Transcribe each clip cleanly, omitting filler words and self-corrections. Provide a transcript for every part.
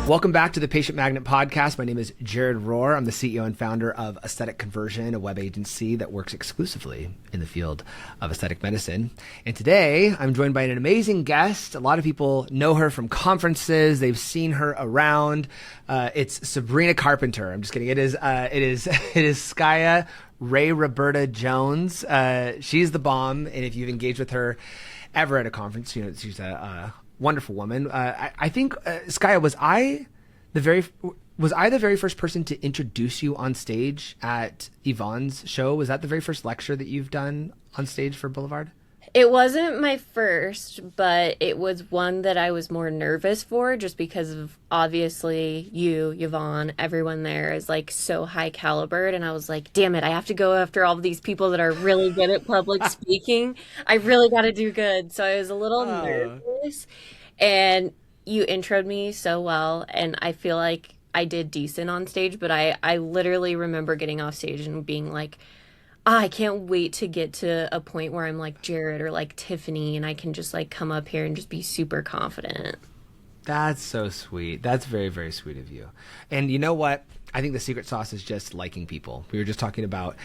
Welcome back to the Patient Magnet Podcast. My name is Jared Rohr. I'm the CEO and founder of Aesthetic Conversion, a web agency that works exclusively in the field of aesthetic medicine. And today I'm joined by an amazing guest. A lot of people know her from conferences. They've seen her around. It's Sabrina Carpenter. I'm just kidding. It is Skya Roberta Jones. She's the bomb. And if you've engaged with her ever at a conference, you know, she's a wonderful woman. I think, Skya, was I the very first person to introduce you on stage at Yvonne's show? Was that the very first lecture that you've done on stage for Boulevard? It wasn't my first, but it was one that I was more nervous for just because of obviously you, Yvonne, everyone there is like so high calibered. And I was like, damn it, I have to go after all of these people that are really good at public speaking. I really got to do good. So I was a little nervous, and you introed me so well. And I feel like I did decent on stage, but I literally remember getting off stage and being like, I can't wait to get to a point where I'm like Jared or like Tiffany and I can just like come up here and just be super confident. That's so sweet. That's very, very sweet of you. And you know what? I think the secret sauce is just liking people. We were just talking about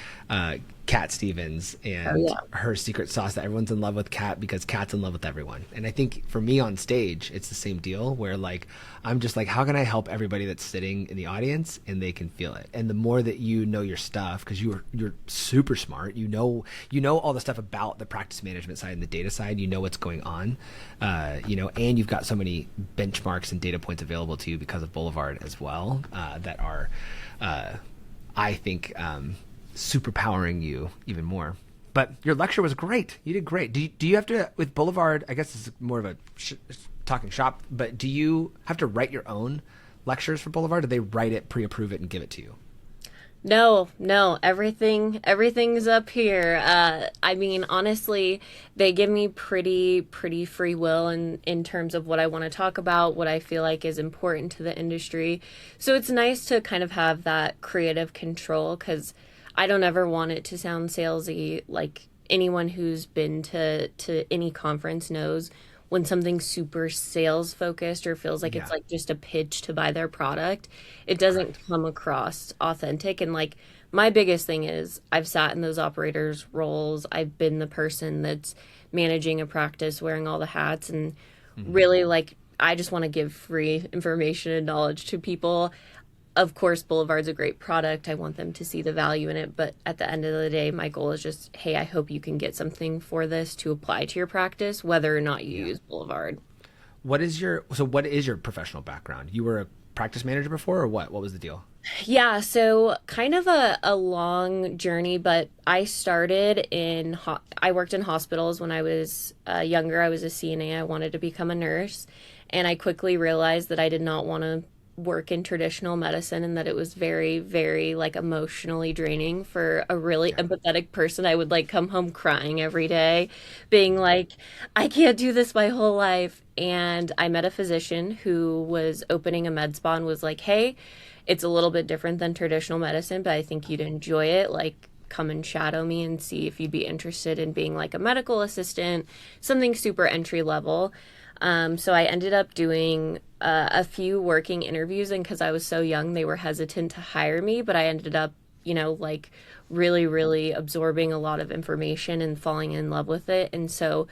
Cat Stevens and her secret sauce, that everyone's in love with Cat because Cat's in love with everyone. And I think for me on stage, it's the same deal where like, I'm just like, how can I help everybody that's sitting in the audience and they can feel it? And the more that you know your stuff, because you're super smart, you know all the stuff about the practice management side and the data side, you know what's going on, and you've got so many benchmarks and data points available to you because of Boulevard as well, that are, I think, super powering you even more. But your lecture was great. You did great. Do you have to, with Boulevard, I guess this is more of a talking shop, but do you have to write your own lectures for Boulevard? Do they write it, pre-approve it, and give it to you? No, everything's up here. I mean, honestly, they give me pretty free will in terms of what I want to talk about, what I feel like is important to the industry. So it's nice to kind of have that creative control, because I don't ever want it to sound salesy. Like anyone who's been to any conference knows when something's super sales focused or feels like it's like just a pitch to buy their product, it doesn't come across authentic. And like my biggest thing is I've sat in those operators roles. I've been the person that's managing a practice, wearing all the hats, and really like I just want to give free information and knowledge to people. Of course, Boulevard's a great product. I want them to see the value in it. But at the end of the day, my goal is just, hey, I hope you can get something for this to apply to your practice, whether or not you use Boulevard. What is your professional background? You were a practice manager before, or what? What was the deal? Yeah, so kind of a long journey, but I started I worked in hospitals when I was younger. I was a CNA. I wanted to become a nurse. And I quickly realized that I did not want to work in traditional medicine, and that it was very, very like emotionally draining for a really empathetic person. I would like come home crying every day, being like, I can't do this my whole life. And I met a physician who was opening a med spa and was like, hey, it's a little bit different than traditional medicine, but I think you'd enjoy it. Like, come and shadow me and see if you'd be interested in being like a medical assistant, something super entry level. So I ended up doing a few working interviews, and because I was so young, they were hesitant to hire me, but I ended up, like really, really absorbing a lot of information and falling in love with it. And so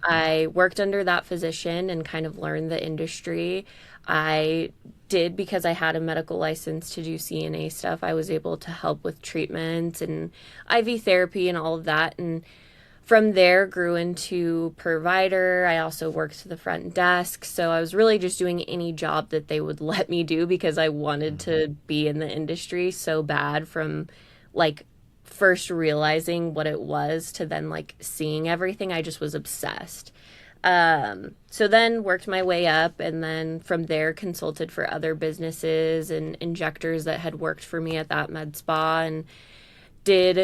I worked under that physician and kind of learned the industry. I did, because I had a medical license to do CNA stuff, I was able to help with treatments and IV therapy and all of that. And from there grew into provider. I also worked the front desk. So I was really just doing any job that they would let me do, because I wanted to be in the industry so bad, from like first realizing what it was to then like seeing everything. I just was obsessed. So then worked my way up, and then from there consulted for other businesses and injectors that had worked for me at that med spa, and did,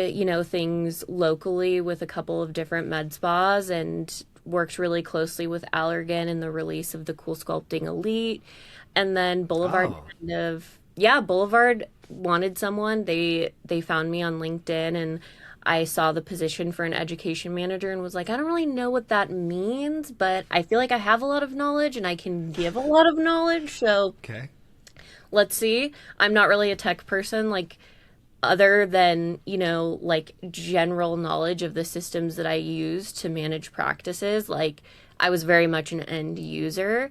things locally with a couple of different med spas, and worked really closely with Allergan in the release of the Cool Sculpting Elite. And then Boulevard Boulevard wanted someone. They found me on LinkedIn, and I saw the position for an education manager and was like, I don't really know what that means, but I feel like I have a lot of knowledge and I can give a lot of knowledge. So okay. let's see. I'm not really a tech person, like other than, like general knowledge of the systems that I use to manage practices. Like I was very much an end user,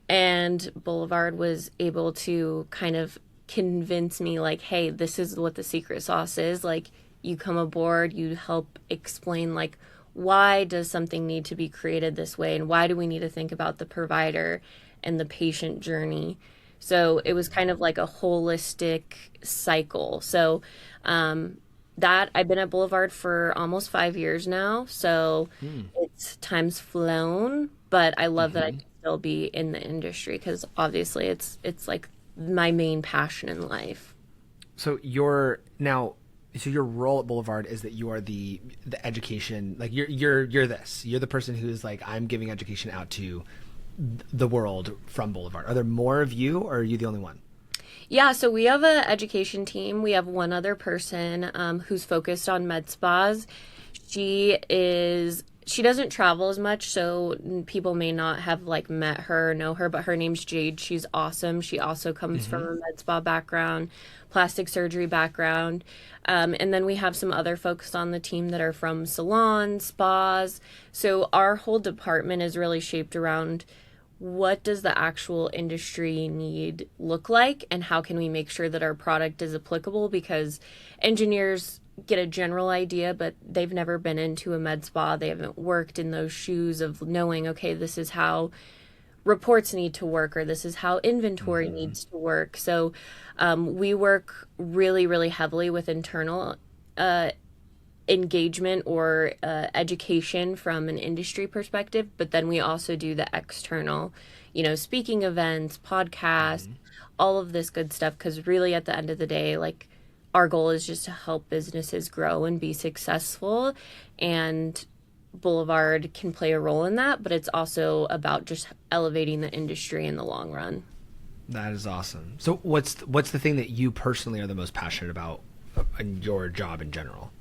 and Boulevard was able to kind of convince me, like, hey, this is what the secret sauce is. Like, you come aboard, you help explain, like, why does something need to be created this way, and why do we need to think about the provider and the patient journey. So it was kind of like a holistic cycle. So that I've been at Boulevard for almost 5 years now. So Hmm. it's time's flown, but I love that I Hmm. can still be in the industry because obviously it's like my main passion in life. So you're now. So your role at Boulevard is that you are the education. Like you're this. You're the person who's like, I'm giving education out to the world from Boulevard. Are there more of you, or are you the only one? Yeah, so we have a education team. We have one other person who's focused on med spas. She doesn't travel as much, so people may not have like met her or know her, but her name's Jade. She's awesome. She also comes from Hmm. a med spa background, plastic surgery background. And then we have some other folks on the team that are from salons, spas. So our whole department is really shaped around what does the actual industry need look like, and how can we make sure that our product is applicable, because engineers get a general idea but they've never been into a med spa, they haven't worked in those shoes of knowing, okay, this is how reports need to work, or this is how inventory Hmm. needs to work. So we work really really heavily with internal uh, engagement or education from an industry perspective, but then we also do the external, speaking events, podcasts, Hmm. all of this good stuff. Because really, at the end of the day, like our goal is just to help businesses grow and be successful. And Boulevard can play a role in that, but it's also about just elevating the industry in the long run. That is awesome. So what's the thing that you personally are the most passionate about in your job in general?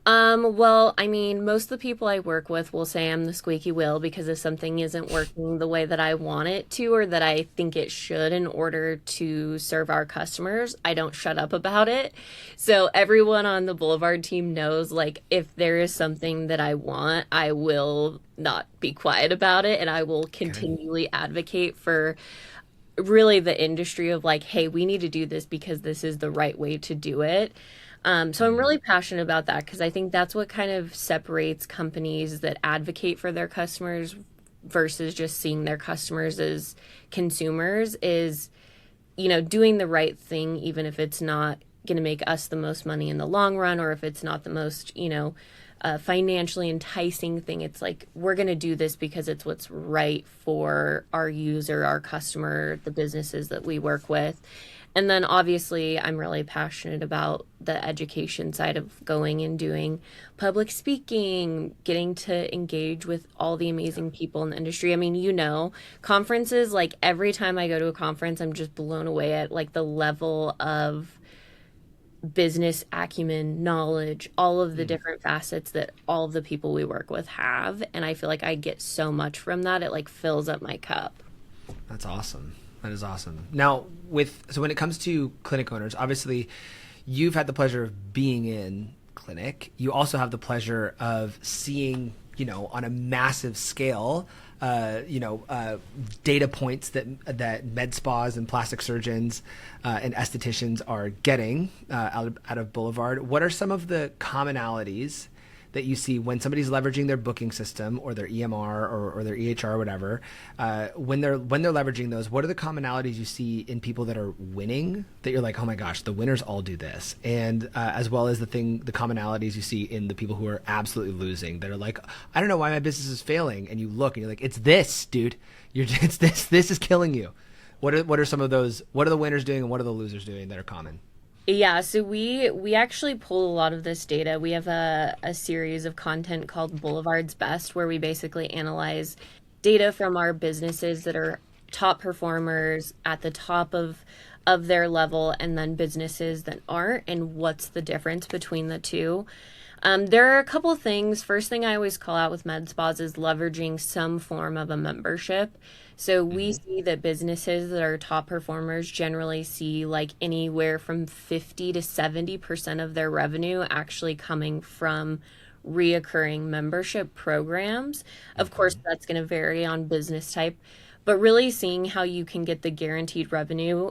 Well, I mean, most of the people I work with will say I'm the squeaky wheel, because if something isn't working the way that I want it to or that I think it should in order to serve our customers, I don't shut up about it. So everyone on the Boulevard team knows, like, if there is something that I want, I will not be quiet about it, and I will Okay. continually advocate for really the industry of, like, hey, we need to do this because this is the right way to do it. So I'm Hmm. really passionate about that, because I think that's what kind of separates companies that advocate for their customers versus just seeing their customers as consumers is, doing the right thing, even if it's not going to make us the most money in the long run, or if it's not the most, financially enticing thing. It's like, we're going to do this because it's what's right for our user, our customer, the businesses that we work with. And then obviously, I'm really passionate about the education side of going and doing public speaking, getting to engage with all the amazing people in the industry. I mean, conferences, like every time I go to a conference, I'm just blown away at like the level of business acumen, knowledge, all of the Hmm. different facets that all of the people we work with have. And I feel like I get so much from that. It like fills up my cup. That's awesome. That is awesome. Now, when it comes to clinic owners, obviously, you've had the pleasure of being in clinic. You also have the pleasure of seeing, on a massive scale, data points that med spas and plastic surgeons and estheticians are getting out of Boulevard. What are some of the commonalities that you see when somebody's leveraging their booking system or their EMR or their EHR or whatever, when they're leveraging those, what are the commonalities you see in people that are winning that you're like, oh my gosh, the winners all do this, and as well as the commonalities you see in the people who are absolutely losing that are like, I don't know why my business is failing, and you look and you're like, it's this, dude, it's this is killing you. What are some of those? What are the winners doing and what are the losers doing that are common? Yeah, so we actually pull a lot of this data. We have a series of content called Boulevard's Best, where we basically analyze data from our businesses that are top performers at the top of their level, and then businesses that aren't, and what's the difference between the two. There are a couple things. First thing I always call out with med spas is leveraging some form of a membership. So we Hmm. see that businesses that are top performers generally see like anywhere from 50 to 70% of their revenue actually coming from reoccurring membership programs. Of course, Hmm. that's going to vary on business type, but really seeing how you can get the guaranteed revenue.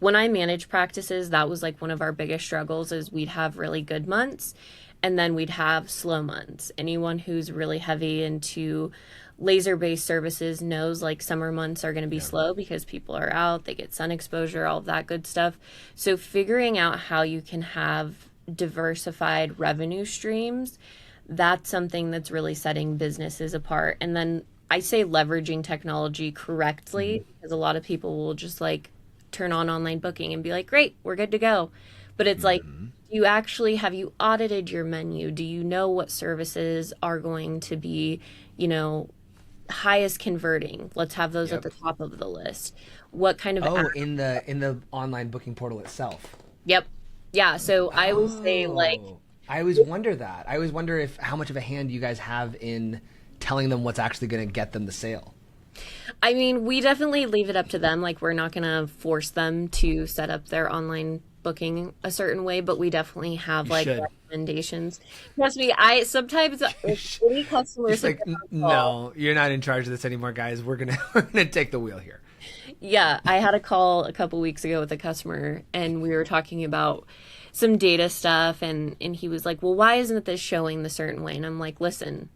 When I manage practices, that was like one of our biggest struggles is we'd have really good months and then we'd have slow months. Anyone who's really heavy into laser-based services knows like summer months are going to be Yeah. slow because people are out, they get sun exposure, all of that good stuff. So figuring out how you can have diversified revenue streams, that's something that's really setting businesses apart. And then I say leveraging technology Hmm. correctly because a lot of people will just like turn on online booking and be like, great, we're good to go. But it's like, Hmm. you actually have you audited your menu? Do you know what services are going to be, you know, highest converting? Let's have those at Yep. the top of the list. What kind of Oh, in the online booking portal itself. Yep. Yeah, so I would say like Oh, I always wonder that. I always wonder if how much of a hand you guys have in telling them what's actually going to get them the sale. I mean, we definitely leave it up to them. Like, we're not going to force them to set up their online booking a certain way, but we definitely have You like should. recommendations. Trust me, I sometimes You if should. any customers Just have like, been on call, no, you're not in charge of this anymore, guys. We're gonna we're gonna take the wheel here. yeah, I had a call a couple weeks ago with a customer and we were talking about some data stuff and he was like, "Well, why isn't this showing the certain way?" And I'm like, "Listen,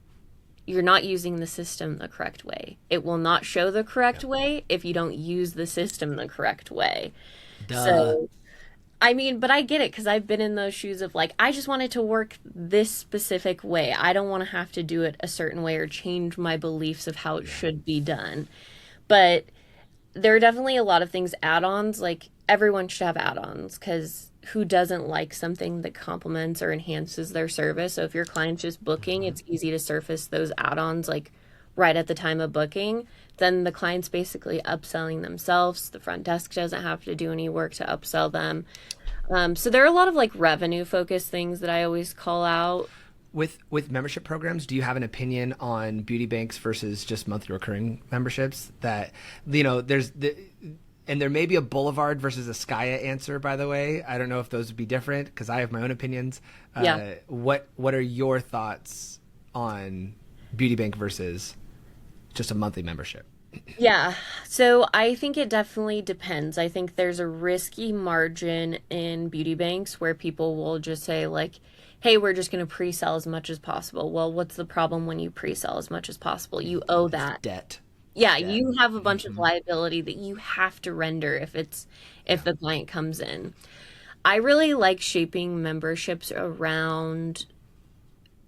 you're not using the system the correct way. It will not show the correct Yeah. way if you don't use the system the correct way." Duh. So, I mean, but I get it because I've been in those shoes of like, I just want it to work this specific way. I don't want to have to do it a certain way or change my beliefs of how it Yeah. should be done. But there are definitely a lot of things add-ons. Like everyone should have add-ons because who doesn't like something that complements or enhances their service? So if your client's just booking, Hmm. it's easy to surface those add-ons like right at the time of booking. Then the client's basically upselling themselves. The front desk doesn't have to do any work to upsell them. So there are a lot of like revenue focused things that I always call out. With membership programs, do you have an opinion on beauty banks versus just monthly recurring memberships? That there's and there may be a Boulevard versus a Skya answer. By the way, I don't know if those would be different because I have my own opinions. Yeah. What are your thoughts on beauty bank versus just a monthly membership? Yeah. So I think it definitely depends. I think there's a risky margin in beauty banks where people will just say, like, hey, we're just going to pre sell as much as possible. Well, what's the problem when you pre sell as much as possible? You owe It's that. debt. It's Yeah, debt. you have a bunch of Hmm. liability that you have to render if Yeah. the client comes in. I really like shaping memberships around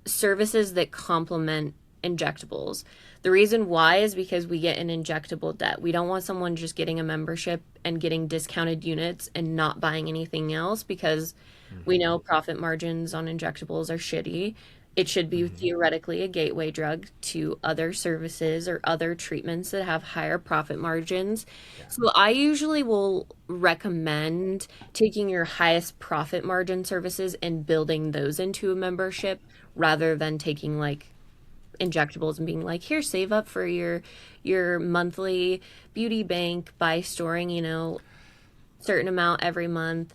services that complement injectables. The reason why is because we get an injectable debt. We don't want someone just getting a membership and getting discounted units and not buying anything else because we Hmm. know profit margins on injectables are shitty. It should be Hmm. theoretically a gateway drug to other services or other treatments that have higher profit margins. Yeah. So I usually will recommend taking your highest profit margin services and building those into a membership rather than taking like injectables and being like, here, save up for your monthly beauty bank by storing, certain amount every month.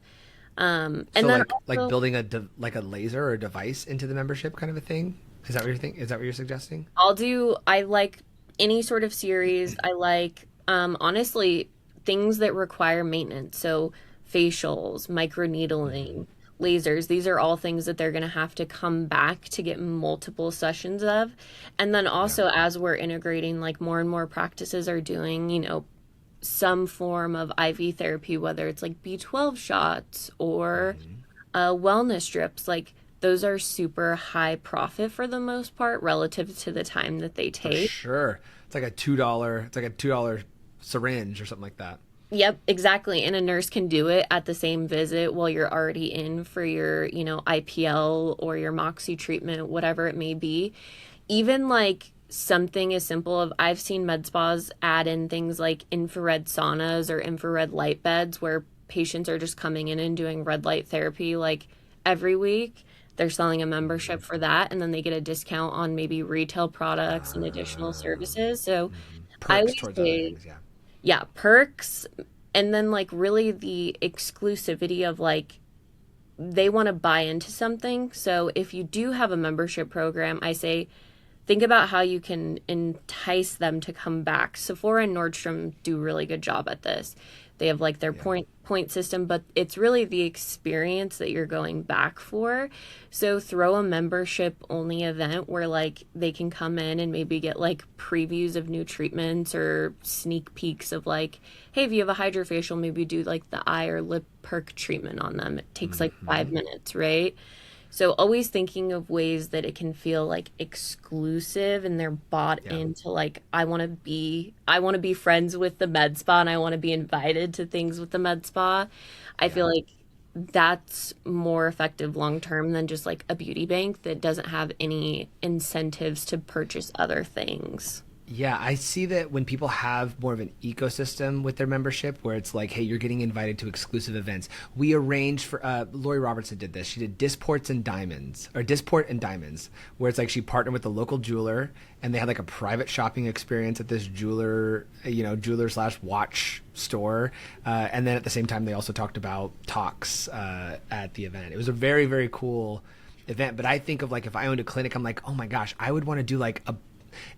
And So then like also building like a laser or a device into the membership kind of a thing. Is that what you're thinking? Is that what you're suggesting? I like any sort of series. I like honestly things that require maintenance. So facials, Hmm. microneedling, lasers, these are all things that they're going to have to come back to get multiple sessions of. And then Yeah. also as we're integrating, like more and more practices are doing, some form of IV therapy, whether it's like B12 shots or Hmm. wellness strips, like those are super high profit for the most part relative to the time that they For take. sure. It's like a $2. It's like a $2 syringe or something like that. Yep, exactly. And a nurse can do it at the same visit while you're already in for your, IPL or your Moxie treatment, whatever it may be. Even like something as simple of I've seen med spas add in things like infrared saunas or infrared light beds where patients are just coming in and doing red light therapy like every week. they're selling a membership for that, and then they get a discount on maybe retail products and additional services. So I Perks always towards other say, things. Yeah. yeah, perks, and then like really the exclusivity of like they want to buy into something. So if you do have a membership program, I say think about how you can entice them to come back. Sephora and Nordstrom do a really good job at this. They have like their Yeah. point system, but it's really the experience that you're going back for. So throw a membership only event where like they can come in and maybe get like previews of new treatments or sneak peeks of like, hey, if you have a hydrofacial, maybe do like the eye or lip perk treatment on them. It takes like 5 minutes, right? So always thinking of ways that it can feel like exclusive and they're bought Yeah. into like I want to be friends with the med spa and I want to be invited to things with the med spa. I Yeah. feel like that's more effective long term than just like a beauty bank that doesn't have any incentives to purchase other things. Yeah, I see that when people have more of an ecosystem with their membership, where it's like, hey, you're getting invited to exclusive events. We arranged for Lori Robertson did this. She did Disports and Diamonds, or Disport and Diamonds, where it's like she partnered with the local jeweler, and they had like a private shopping experience at this jeweler slash watch store, and then at the same time they also talked about talks at the event. It was a very very cool event. But I think of like if I owned a clinic, I'm like, oh my gosh, I would want to do like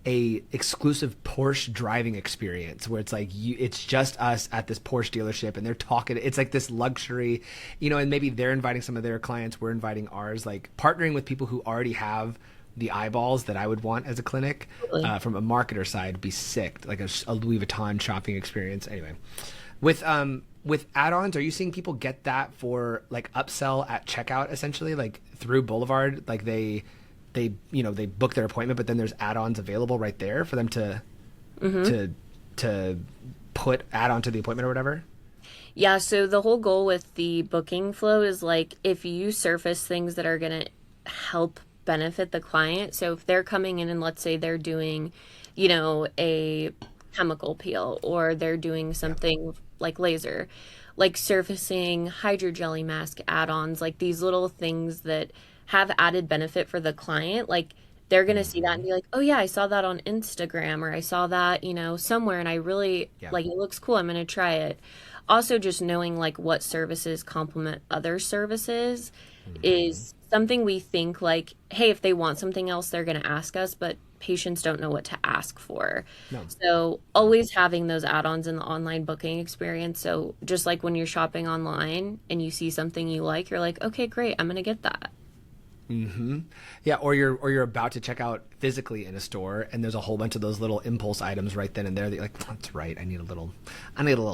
a exclusive Porsche driving experience where it's like it's just us at this Porsche dealership and they're talking. It's like this luxury, and maybe they're inviting some of their clients, we're inviting ours, like partnering with people who already have the eyeballs that I would want as a clinic. Totally. From a marketer side, be sick, like a Louis Vuitton shopping experience. Anyway, with add-ons, are you seeing people get that for like upsell at checkout essentially, like through Boulevard, like they book their appointment, but then there's add-ons available right there for them to to put add on to the appointment or whatever? Yeah, so the whole goal with the booking flow is like if you surface things that are going to help benefit the client. So if they're coming in and let's say they're doing, a chemical peel or they're doing something like laser, like surfacing hydrogelly mask add-ons, like these little things that have added benefit for the client, like they're going to see that and be like, oh yeah, I saw that on Instagram or I saw that, somewhere and I really Yeah. like it looks cool. I'm going to try it. Also just knowing like what services complement other services is something we think like, hey, if they want something else, they're going to ask us, but patients don't know what to ask for. No. So always having those add-ons in the online booking experience. So just like when you're shopping online and you see something you like, you're like, okay, great, I'm going to get that. Yeah, or you're about to check out physically in a store, and there's a whole bunch of those little impulse items right then and there that you're like, that's right, I need a little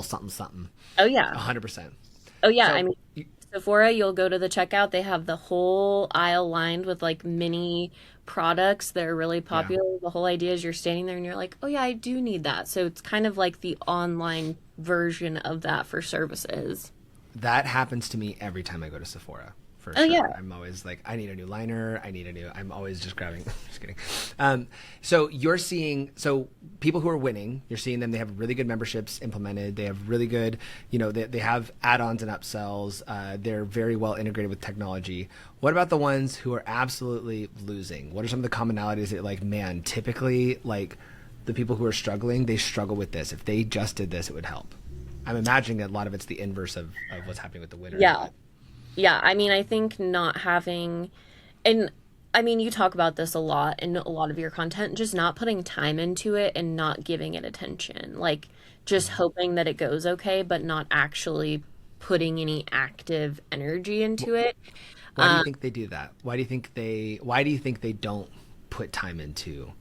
something something. Oh yeah. 100%. Oh yeah. So I mean, Sephora, you'll go to the checkout. They have the whole aisle lined with like mini products that are really yeah, popular. The whole idea is you're standing there and you're like, oh yeah, I do need that. So it's kind of like the online version of that for services. that happens to me every time I go to Sephora. For Oh sure. yeah. I'm always like, I need a new liner. I'm always just grabbing. Just kidding. So you're seeing, people who are winning, you're seeing them. They have really good memberships implemented. They have really good, they have add-ons and upsells. They're very well integrated with technology. What about the ones who are absolutely losing? What are some of the commonalities that like, man, typically like the people who are struggling, they struggle with this. If they just did this, it would help. I'm imagining that a lot of it's the inverse of what's happening with the winners. Yeah. Yeah, I mean, I think not having, and I mean, you talk about this a lot in a lot of your content, just not putting time into it and not giving it attention. Like, just hoping that it goes okay, but not actually putting any active energy into it. Why do you think they do that? Why do you think they don't put time into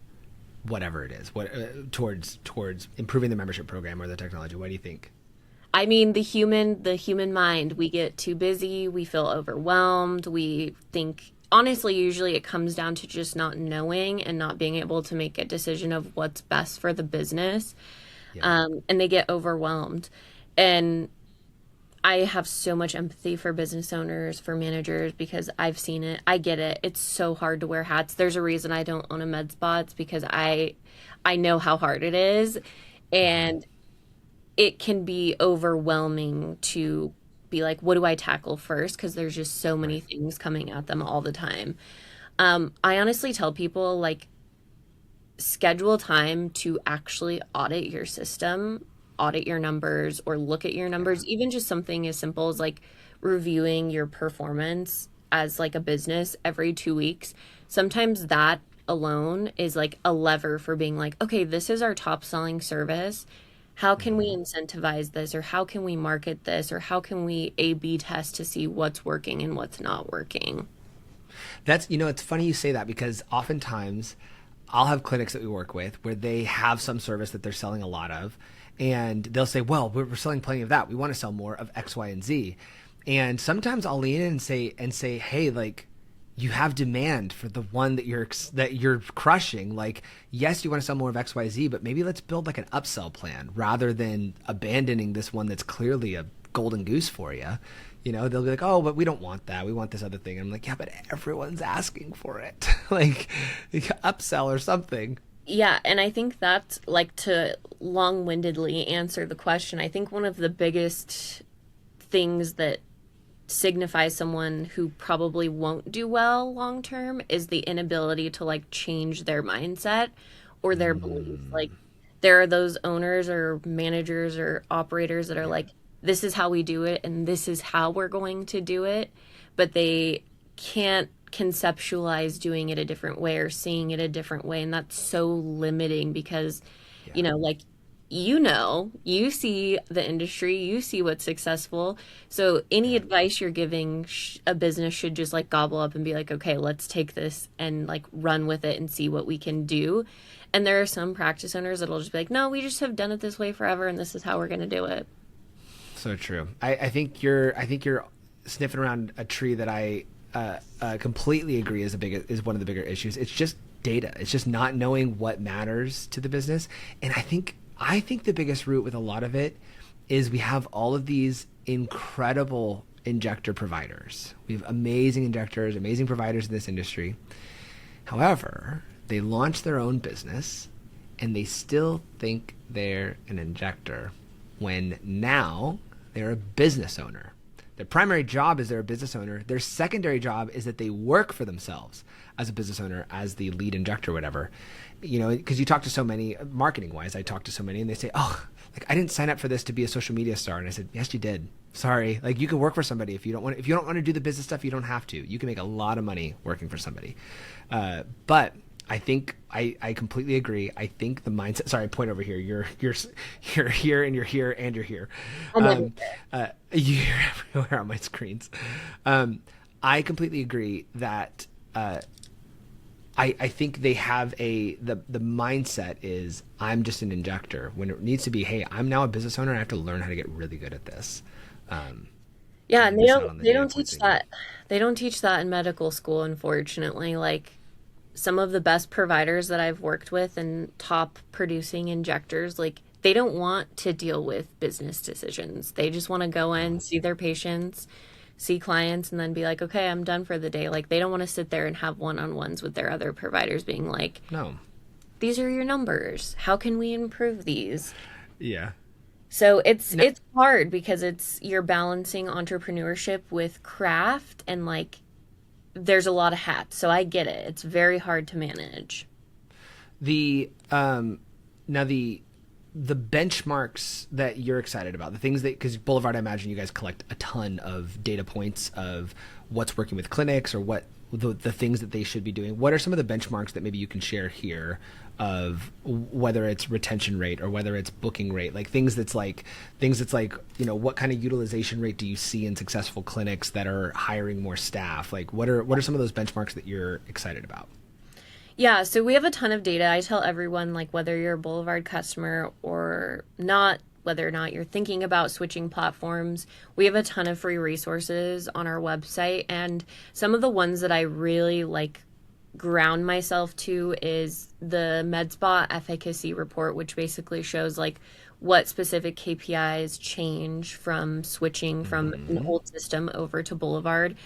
whatever it is, towards improving the membership program or the technology? Why do you think? I mean, the human mind, we get too busy, we feel overwhelmed, we think, honestly, usually it comes down to just not knowing and not being able to make a decision of what's best for the business. Yeah. And they get overwhelmed. And I have so much empathy for business owners, for managers, because I've seen it. I get it. It's so hard to wear hats. There's a reason I don't own a med spa. It's because I know how hard it is. And it can be overwhelming to be like, what do I tackle first? Because there's just so many Right. things coming at them all the time. I honestly tell people like schedule time to actually audit your system, audit your numbers, or look at your Yeah. numbers, even just something as simple as like reviewing your performance as like a business every 2 weeks. Sometimes that alone is like a lever for being like, okay, this is our top selling service. How can we Hmm. incentivize this, or how can we market this, or how can we A/B test to see what's working and what's not working? That's, it's funny you say that because oftentimes I'll have clinics that we work with where they have some service that they're selling a lot of, and they'll say, well, we're selling plenty of that. We want to sell more of X, Y, and Z. And sometimes I'll lean in and say, hey, like, you have demand for the one that you're crushing. Like, yes, you want to sell more of X, Y, Z, but maybe let's build like an upsell plan rather than abandoning this one that's clearly a golden goose for you. They'll be like, oh, but we don't want that. We want this other thing. And I'm like, yeah, but everyone's asking for it. Like, upsell or something. Yeah, and I think that's like to long-windedly answer the question. I think one of the biggest things that signifies someone who probably won't do well long term is the inability to like change their mindset or their belief. Like there are those owners or managers or operators that are Yeah. like, this is how we do it and this is how we're going to do it, but they can't conceptualize doing it a different way or seeing it a different way. And that's so limiting because, Yeah. like, you see the industry, you see what's successful. So any Yeah. advice you're giving a business should just like gobble up and be like, okay, let's take this and like run with it and see what we can do. And there are some practice owners that'll just be like, no, we just have done it this way forever and this is how we're going to do it. So true. I think you're sniffing around a tree that I completely agree is one of the bigger issues. It's just data. It's just not knowing what matters to the business. And I think the biggest root with a lot of it is we have all of these incredible injector providers. We have amazing injectors, amazing providers in this industry. However, they launch their own business and they still think they're an injector when now they're a business owner. Their primary job is they're a business owner. Their secondary job is that they work for themselves as a business owner, as the lead injector, whatever. Because you talk to so many, marketing wise, I talk to so many and they say, oh, like I didn't sign up for this to be a social media star. And I said, yes, you did. Sorry. Like you can work for somebody if you don't want to do the business stuff, you don't have to. You can make a lot of money working for somebody. But I think I completely agree. I think the mindset. Sorry, point over here. You're here and you're here and you're here. I'm everywhere. You're everywhere on my screens. I completely agree that I think they have the mindset is I'm just an injector when it needs to be, hey, I'm now a business owner and I have to learn how to get really good at this. Um, Yeah, and and they miss out on the they data don't points teach they need. that. They don't teach that in medical school, unfortunately. Like some of the best providers that I've worked with and top producing injectors, like they don't want to deal with business decisions. They just want to go in, No, see their patients, see clients, and then be like, okay, I'm done for the day. Like they don't want to sit there and have one-on-ones with their other providers being like, no. these are your numbers. How can we improve these? Yeah. So it's No, it's hard because it's you're balancing entrepreneurship with craft and like there's a lot of hats. So I get it. It's very hard to manage. the now the benchmarks that you're excited about, the things that, because Boulevard, I imagine you guys collect a ton of data points of what's working with clinics or what the things that they should be doing. What are some of the benchmarks that maybe you can share here of whether it's retention rate or whether it's booking rate, like things that's like what kind of utilization rate do you see in successful clinics that are hiring more staff? Like what are some of those benchmarks that you're excited about? Yeah, so we have a ton of data. I tell everyone, like, whether you're a Boulevard customer or not, whether or not you're thinking about switching platforms, we have a ton of free resources on our website. And some of the ones that I really like ground myself to is the Medspa efficacy report, which basically shows like what specific KPIs change from switching from an Hmm. old system over to Boulevard.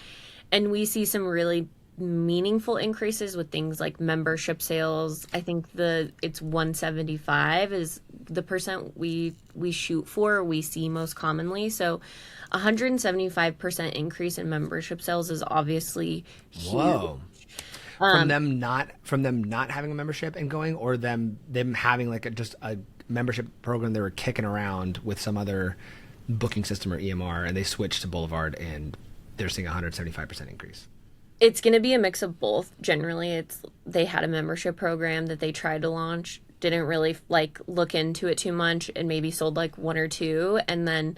And we see some really meaningful increases with things like membership sales. I think the it's 175 is the percent we shoot for, we see most commonly. So 175% increase in membership sales is obviously huge. Whoa. From them not having a membership and going, or them having like just a membership program they were kicking around with some other booking system or EMR, and they switched to Boulevard and they're seeing 175% increase. It's going to be a mix of both. Generally, they had a membership program that they tried to launch, didn't really like look into it too much, and maybe sold like one or two, and then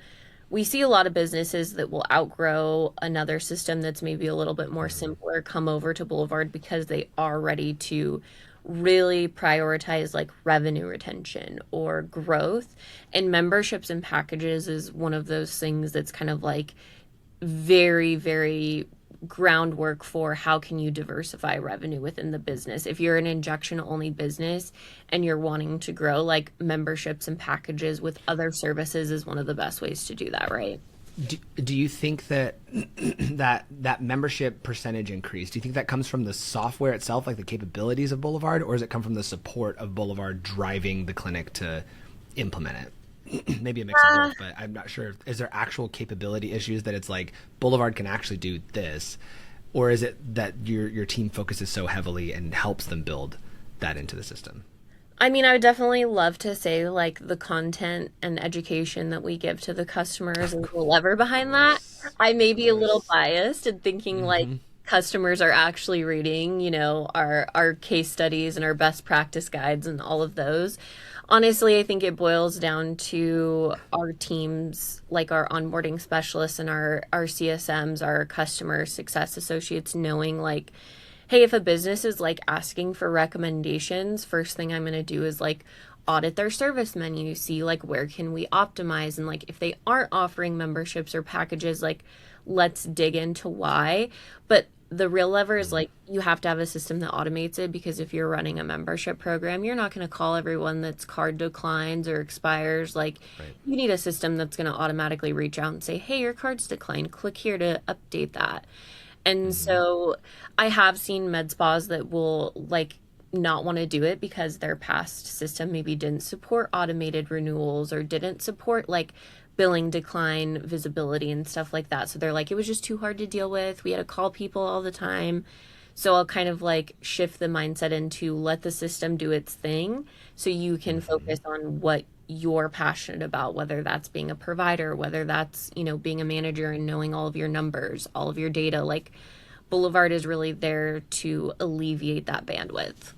we see a lot of businesses that will outgrow another system that's maybe a little bit more simpler, come over to Boulevard because they are ready to really prioritize like revenue retention or growth. And memberships and packages is one of those things that's kind of like very, very groundwork for how can you diversify revenue within the business. If you're an injection only business and you're wanting to grow, like memberships and packages with other services is one of the best ways to do that, right? Do you think that that membership percentage increase, do you think that comes from the software itself, like the capabilities of Boulevard, or does it come from the support of Boulevard driving the clinic to implement it? Maybe a mix of both, but I'm not sure. Is there actual capability issues that it's like Boulevard can actually do this, or is it that your team focuses so heavily and helps them build that into the system? I mean, I would definitely love to say like the content and education that we give to the customers is the lever behind that. I may be a little biased in thinking like customers are actually reading, our case studies and our best practice guides and all of those. Honestly, I think it boils down to our teams, like our onboarding specialists and our CSMs, our customer success associates, knowing like, hey, if a business is like asking for recommendations, first thing I'm going to do is like audit their service menu, see like where can we optimize, and like if they aren't offering memberships or packages, like let's dig into why. But the real lever is like you have to have a system that automates it, because if you're running a membership program, you're not going to call everyone that's card declines or expires. Like you need a system that's going to automatically reach out and say, hey, your card's declined, click here to update that. And so I have seen med spas that will like not want to do it because their past system maybe didn't support automated renewals or didn't support like billing decline visibility and stuff like that. So they're like, it was just too hard to deal with. We had to call people all the time. So I'll kind of like shift the mindset into let the system do its thing so you can focus on what you're passionate about, whether that's being a provider, whether that's, being a manager and knowing all of your numbers, all of your data. Like Boulevard is really there to alleviate that bandwidth.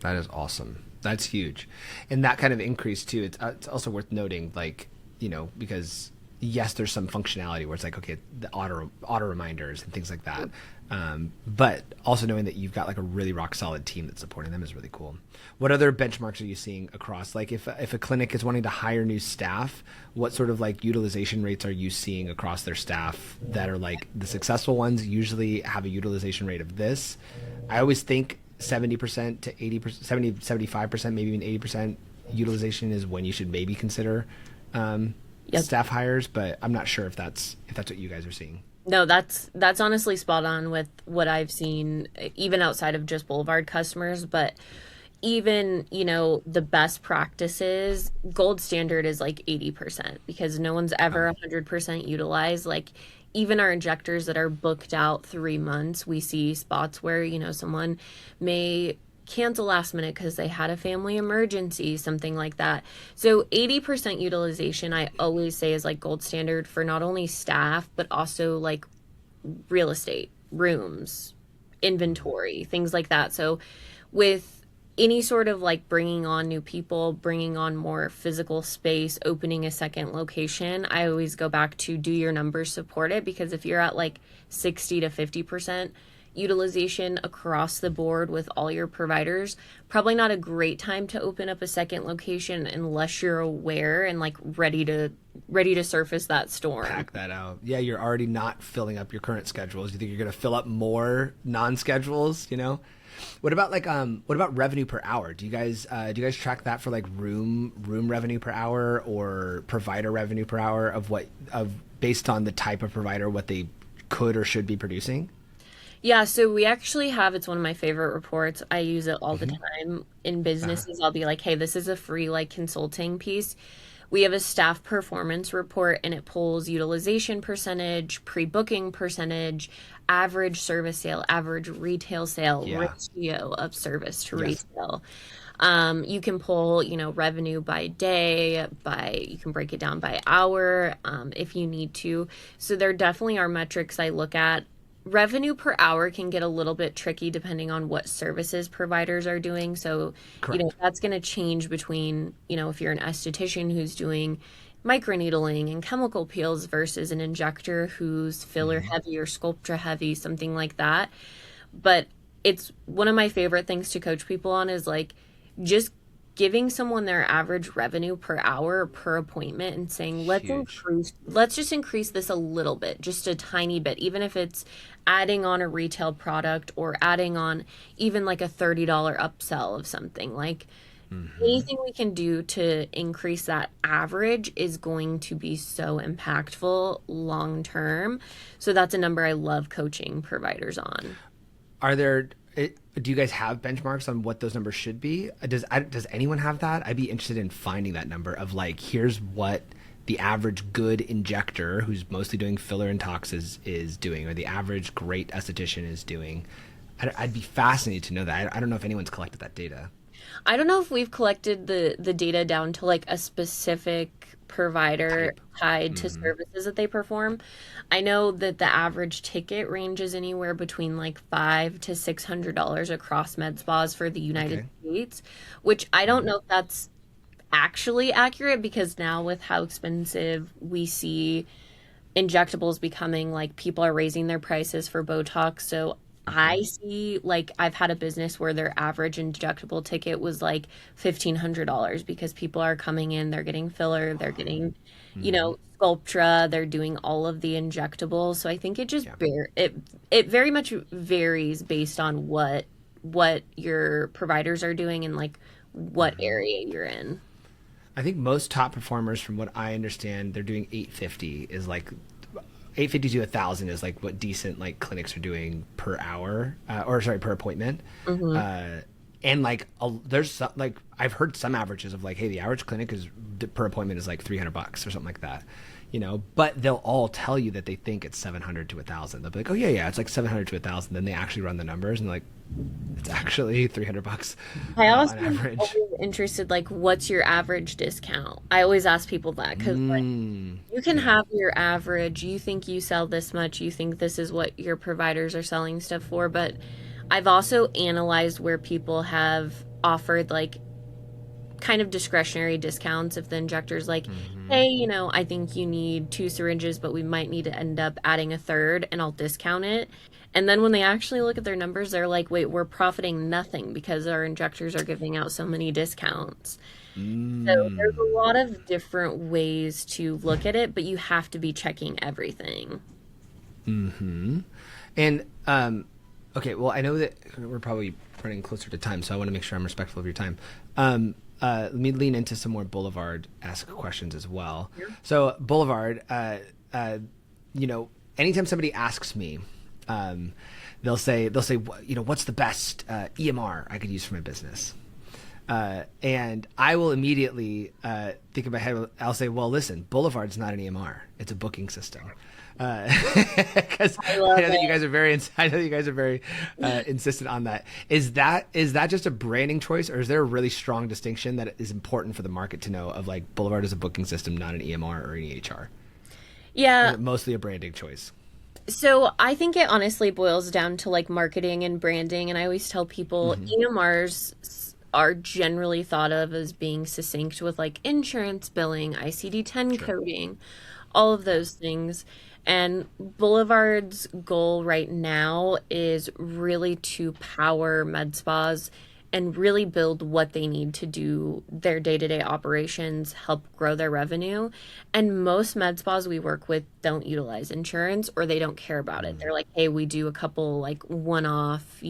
That is awesome. That's huge. And that kind of increase too, it's also worth noting, like, because yes, there's some functionality where it's like, okay, the auto reminders and things like that. But also knowing that you've got like a really rock solid team that's supporting them is really cool. What other benchmarks are you seeing across? Like if a clinic is wanting to hire new staff, what sort of like utilization rates are you seeing across their staff that are like the successful ones usually have a utilization rate of this? I always think 70% to 80%, 70, 75%, maybe even 80% utilization is when you should maybe consider staff hires, but I'm not sure if that's what you guys are seeing. No, that's honestly spot on with what I've seen, even outside of just Boulevard customers. But even, the best practices, gold standard is like 80% because no one's ever 100% utilized. Like even our injectors that are booked out 3 months, we see spots where, someone may cancel last minute because they had a family emergency, something like that. So 80% utilization, I always say, is like gold standard for not only staff, but also like real estate, rooms, inventory, things like that. So with any sort of like bringing on new people, bringing on more physical space, opening a second location, I always go back to do your numbers support it? Because if you're at like 60 to 50% utilization across the board with all your providers, probably not a great time to open up a second location unless you're aware and like ready to surface that storm. Pack that out. Yeah, you're already not filling up your current schedules. You think you're going to fill up more non-schedules, What about revenue per hour? Do you guys track that for like room revenue per hour or provider revenue per hour of based on the type of provider, what they could or should be producing? Yeah, so we actually have, it's one of my favorite reports. I use it all the Hmm. time in Uh-huh. businesses. I'll be like, hey, this is a free like consulting piece. We have a staff performance report and it pulls utilization percentage, pre-booking percentage, average service sale, average retail sale, Yeah. ratio of service to Yes. retail. You can pull, revenue by day, you can break it down by hour, if you need to. So there definitely are metrics I look at. Revenue per hour can get a little bit tricky depending on what services providers are doing. So, Correct. that's going to change between, if you're an esthetician who's doing microneedling and chemical peels versus an injector who's filler Hmm. heavy or Sculptra heavy, something like that. But it's one of my favorite things to coach people on is like just giving someone their average revenue per hour or per appointment and saying Huge. let's just increase this a little bit, just a tiny bit, even if it's adding on a retail product or adding on even like a $30 upsell of something. Like Hmm. anything we can do to increase that average is going to be so impactful long term. So that's a number I love coaching providers on. Are there? Do you guys have benchmarks on what those numbers should be? Does anyone have that? I'd be interested in finding that number of like, here's what the average good injector who's mostly doing filler and tox is doing, or the average great esthetician is doing. I'd be fascinated to know that. I don't know if anyone's collected that data. I don't know if we've collected the data down to like a specific provider Type. tied to Hmm. services that they perform. I know that the average ticket ranges anywhere between like $500 to $600 across med spas for the United Okay. States, which I don't Hmm. know if that's actually accurate because now with how expensive we see injectables becoming, like people are raising their prices for Botox. So Hmm. I see like I've had a business where their average injectable ticket was like $1,500 because people are coming in, they're getting filler, they're getting, Hmm. Sculptra, they're doing all of the injectables. So I think it just Yeah. it very much varies based on what your providers are doing and like what Hmm. area you're in. I think most top performers, from what I understand, they're doing 850 is like 850 to 1,000 is like what decent like clinics are doing per hour, or sorry, per appointment. Hmm. Uh, and like there's some, like I've heard some averages of like, hey, the average clinic is per appointment is like $300 or something like that, But they'll all tell you that they think it's 700 to 1,000. They'll be like, oh yeah, yeah, it's like 700 to 1,000. Then they actually run the numbers and like it's actually $300 I also on am average. always interested, like, what's your average discount? I always ask people that because, like, you can Yeah. have your average, you think you sell this much, you think this is what your providers are selling stuff for, but I've also analyzed where people have offered, like, kind of discretionary discounts if the injector's like, Hmm. hey, I think you need two syringes, but we might need to end up adding a third, and I'll discount it. And then when they actually look at their numbers, they're like, wait, we're profiting nothing because our injectors are giving out so many discounts. So there's a Mm. lot of different ways to look at it, but you have to be checking everything. Hmm. And okay, well, I know that we're probably running closer to time, so I want to make sure I'm respectful of your time. Let me lean into some more Boulevard-esque questions as well. Yeah. So, Boulevard, uh, anytime somebody asks me, um, they'll say, what's the best EMR I could use for my business? And I will immediately think in my head, I'll say, well, listen, Boulevard's not an EMR; it's a booking system. Because I I love know that you it. guys are I know you guys are very insistent on that. Is that just a branding choice, or is there a really strong distinction that is important for the market to know of like Boulevard is a booking system, not an EMR or an EHR? Or is Yeah, it mostly a branding choice? so I think it honestly boils down to like marketing and branding. And I always tell people Hmm. EMRs are generally thought of as being succinct with like insurance billing, ICD-10 Sure. coding, all of those things. And Boulevard's goal right now is really to power med spas and really build what they need to do their day-to-day operations, help grow their revenue. And most med spas we work with don't utilize insurance or they don't care about it. Mm. They're like, hey, we do a couple like one-off,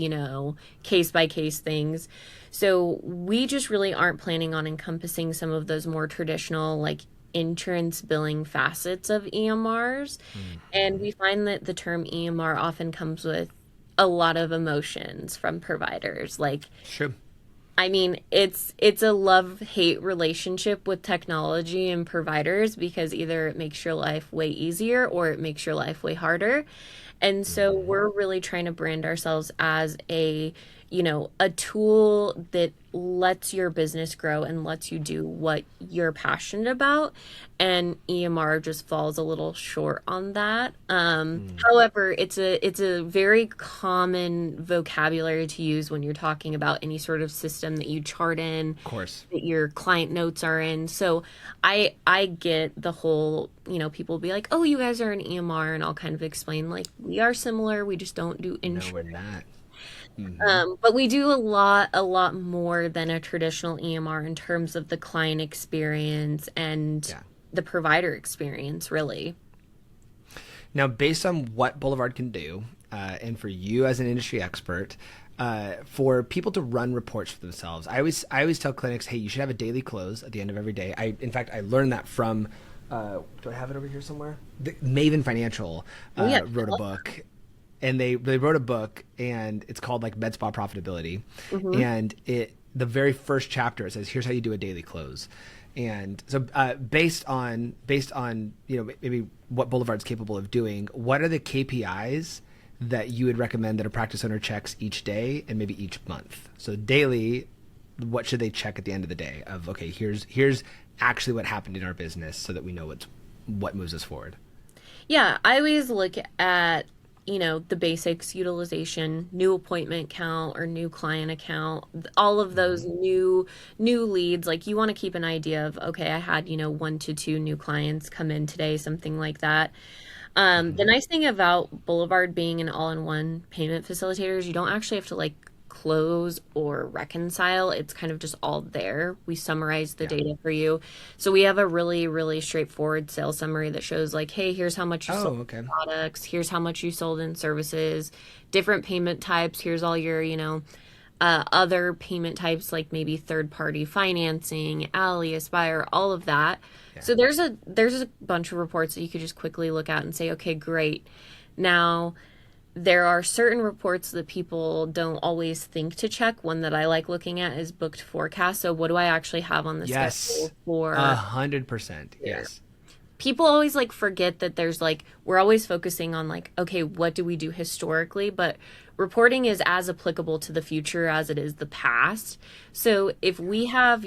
case by case things. So we just really aren't planning on encompassing some of those more traditional like insurance billing facets of EMRs. And Hmm. we find that the term EMR often comes with a lot of emotions from providers. Like, Sure. I mean, it's a love-hate relationship with technology and providers because either it makes your life way easier or it makes your life way harder. And so Hmm. we're really trying to brand ourselves as a tool that lets your business grow and lets you do what you're passionate about. And EMR just falls a little short on that. Mm. However, it's a very common vocabulary to use when you're talking about any sort of system that you chart in, Of course. that your client notes are in. So I get the whole, people be like, "Oh, you guys are an EMR," and I'll kind of explain like we are similar, we just don't do No, we're insurance. not. Hmm. But we do a lot more than a traditional EMR in terms of the client experience and Yeah. the provider experience, really. Now, based on what Boulevard can do, and for you as an industry expert, for people to run reports for themselves, I always tell clinics, hey, you should have a daily close at the end of every day. In fact, I learned that from. Do I have it over here somewhere? Maven Financial Oh yeah. wrote a book, and they wrote a book, and it's called like Medspa Profitability, Hmm. and the very first chapter it says here's how you do a daily close. And so, based on maybe what Boulevard's capable of doing, what are the KPIs that you would recommend that a practice owner checks each day and maybe each month? So daily, what should they check at the end of the day? Of okay, here's actually what happened in our business, so that we know what moves us forward. Yeah, I always look at, the basics: utilization, new appointment count or new client account, all of those Hmm. new leads. Like you want to keep an idea of, okay, I had, 1 to 2 new clients come in today, something like that. The Hmm. nice thing about Boulevard being an all-in-one payment facilitator is you don't actually have to like close or reconcile. It's kind of just all there. We summarize the Yeah. data for you. So we have a really, really straightforward sales summary that shows like, hey, here's how much you sold Oh, okay. in products, here's how much you sold in services, different payment types, here's all your, other payment types like maybe third party financing, Ally, Aspire, all of that. Yeah. So there's a bunch of reports that you could just quickly look at and say, okay, great. Now there are certain reports that people don't always think to check. One that I like looking at is booked forecast. So what do I actually have on the Yes. schedule for 100%. here? Yes. People always like forget that there's like we're always focusing on like, okay, what do we do historically, but reporting is as applicable to the future as it is the past. So if we have,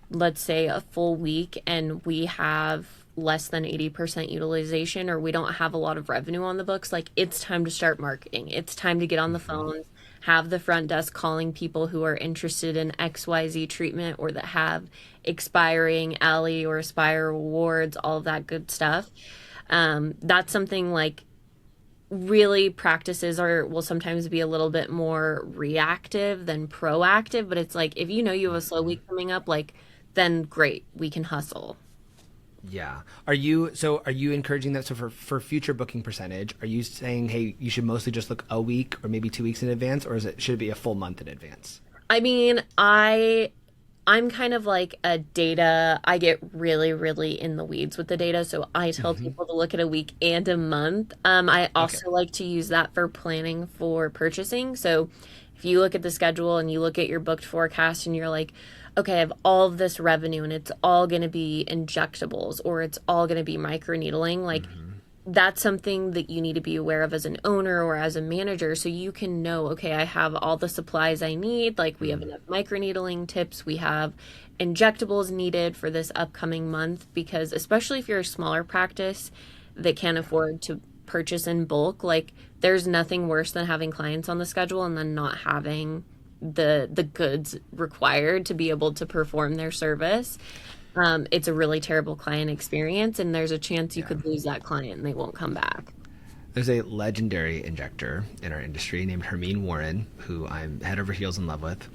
let's say a full week and we have less than 80% utilization or we don't have a lot of revenue on the books, like it's time to start marketing. It's time to get on the Hmm. phones, have the front desk calling people who are interested in XYZ treatment or that have expiring Ally or Aspire awards, all of that good stuff. That's something like really practices are will sometimes be a little bit more reactive than proactive, but it's like if you have a slow Hmm. week coming up, like then great, we can hustle. Yeah. Are you encouraging that? So for future booking percentage, are you saying, hey, you should mostly just look a week or maybe 2 weeks in advance, or should it be a full month in advance? I mean, I'm kind of like a data, I get really, really in the weeds with the data. So I tell Hmm. people to look at a week and a month. I Okay. also like to use that for planning for purchasing. So if you look at the schedule and you look at your booked forecast and you're like, okay, I have all of this revenue and it's all going to be injectables or it's all going to be microneedling, like Hmm. that's something that you need to be aware of as an owner or as a manager so you can know, okay, I have all the supplies I need. Like we have Hmm. enough microneedling tips, we have injectables needed for this upcoming month. Because, especially if you're a smaller practice that can't Yeah. afford to purchase in bulk, like there's nothing worse than having clients on the schedule and then not having the goods required to be able to perform their service. It's a really terrible client experience, and there's a chance you Yeah. could lose that client and they won't come back. There's a legendary injector in our industry named Hermine Warren, who I'm head over heels in love with.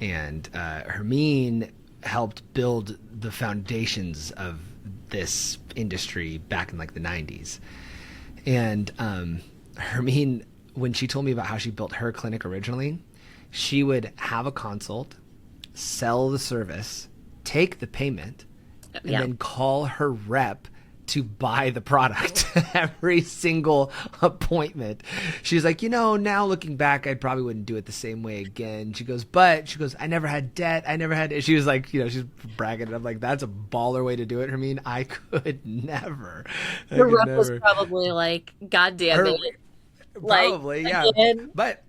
And Hermine helped build the foundations of this industry back in like the 90s. And Hermine, when she told me about how she built her clinic originally, she would have a consult, sell the service, take the payment, and Yeah. then call her rep to buy the product every single appointment. She's like, now looking back, I probably wouldn't do it the same way again. She goes, I never had debt. She was like, she's bragging. And I'm like, that's a baller way to do it, Hermine. I could never. Her rep was probably like, God damn it. Probably, like, yeah. Again. But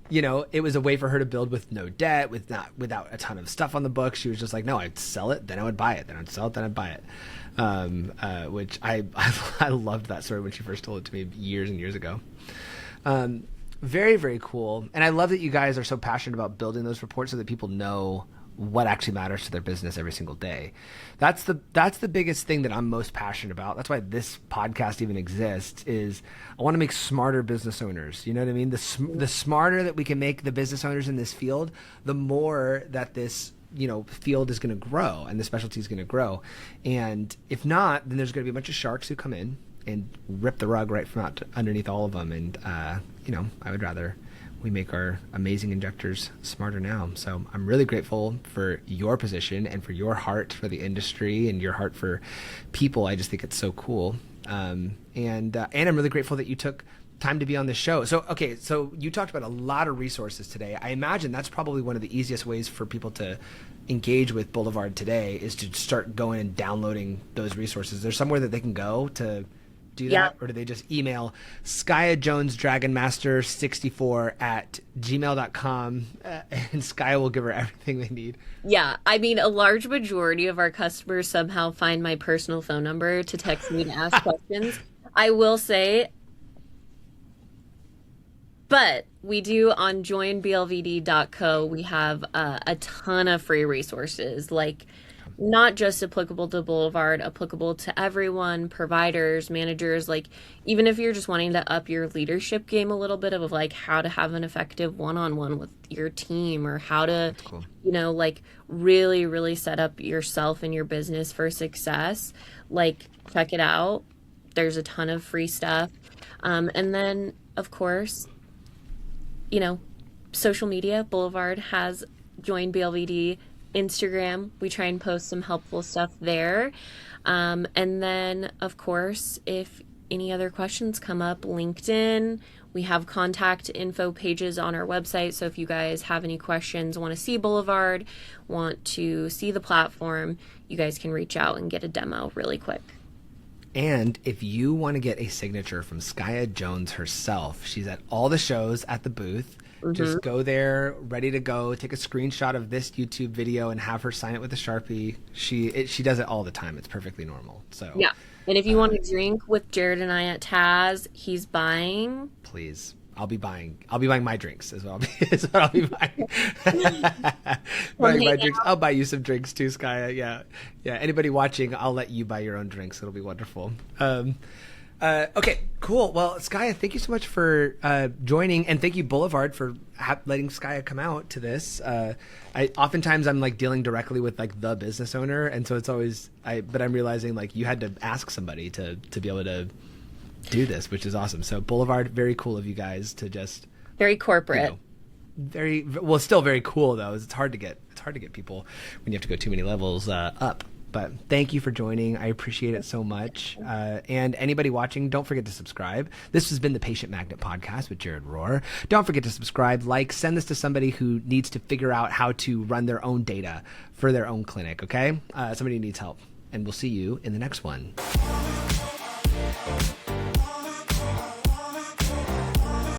it was a way for her to build with no debt, without a ton of stuff on the book. She was just like, no, I'd sell it, then I would buy it, then I'd sell it, then I'd buy it. Which I loved that story when she first told it to me years and years ago. Very, very cool. And I love that you guys are so passionate about building those reports so that people know what actually matters to their business every single day. That's the biggest thing that I'm most passionate about. That's why this podcast even exists, is I want to make smarter business owners. You know what I mean? The smarter that we can make the business owners in this field, the more that this field is going to grow and the specialty is going to grow. And if not, then there's going to be a bunch of sharks who come in and rip the rug right from out underneath all of them. And I would rather we make our amazing injectors smarter now. So I'm really grateful for your position and for your heart for the industry and your heart for people. I just think it's so cool. And I'm really grateful that you took time to be on this show. So you talked about a lot of resources today. I imagine that's probably one of the easiest ways for people to engage with Boulevard today, is to start going and downloading those resources. There's somewhere that they can go to do that, or do they just email Skya Jones Dragonmaster 64 at gmail.com and Skya will give her everything they need? Yeah, I mean, a large majority of our customers somehow find my personal phone number to text me to ask questions. I will say, but we do on joinblvd.co, we have a ton of free resources, like not just applicable to Boulevard, applicable to everyone, providers, managers, like even if you're just wanting to up your leadership game a little bit, of like how to have an effective one-on-one with your team, or how to, like really, really set up yourself and your business for success. Like, check it out. There's a ton of free stuff. And then, of course, social media. Boulevard has Join BLVD Instagram. We try and post some helpful stuff there. And then, of course, if any other questions come up, LinkedIn. We have contact info pages on our website. So if you guys have any questions, want to see Boulevard, want to see the platform, you guys can reach out and get a demo really quick. And if you want to get a signature from Skya Jones herself, she's at all the shows at the booth. Mm-hmm. Just go there, ready to go. Take a screenshot of this YouTube video and have her sign it with a Sharpie. She does it all the time. It's perfectly normal. So yeah. And if you want to drink with Jared and I at Taz, he's buying. Please. I'll be buying my drinks as well. Is what I'll be buying. Buying my drinks. I'll buy you some drinks too, Skya. Yeah. Anybody watching, I'll let you buy your own drinks. It'll be wonderful. Okay, cool. Well, Skya, thank you so much for joining, and thank you, Boulevard, for letting Skya come out to this. Oftentimes I'm like dealing directly with like the business owner, and so it's always but I'm realizing like you had to ask somebody to be able to do this, which is awesome. So Boulevard, very cool of you guys to just very corporate. Very well, still very cool though. It's hard to get people when you have to go too many levels up. But thank you for joining. I appreciate it so much. And anybody watching, don't forget to subscribe. This has been the Patient Magnet Podcast with Jared Rohr. Don't forget to subscribe, send this to somebody who needs to figure out how to run their own data for their own clinic, okay? Somebody who needs help. And we'll see you in the next one.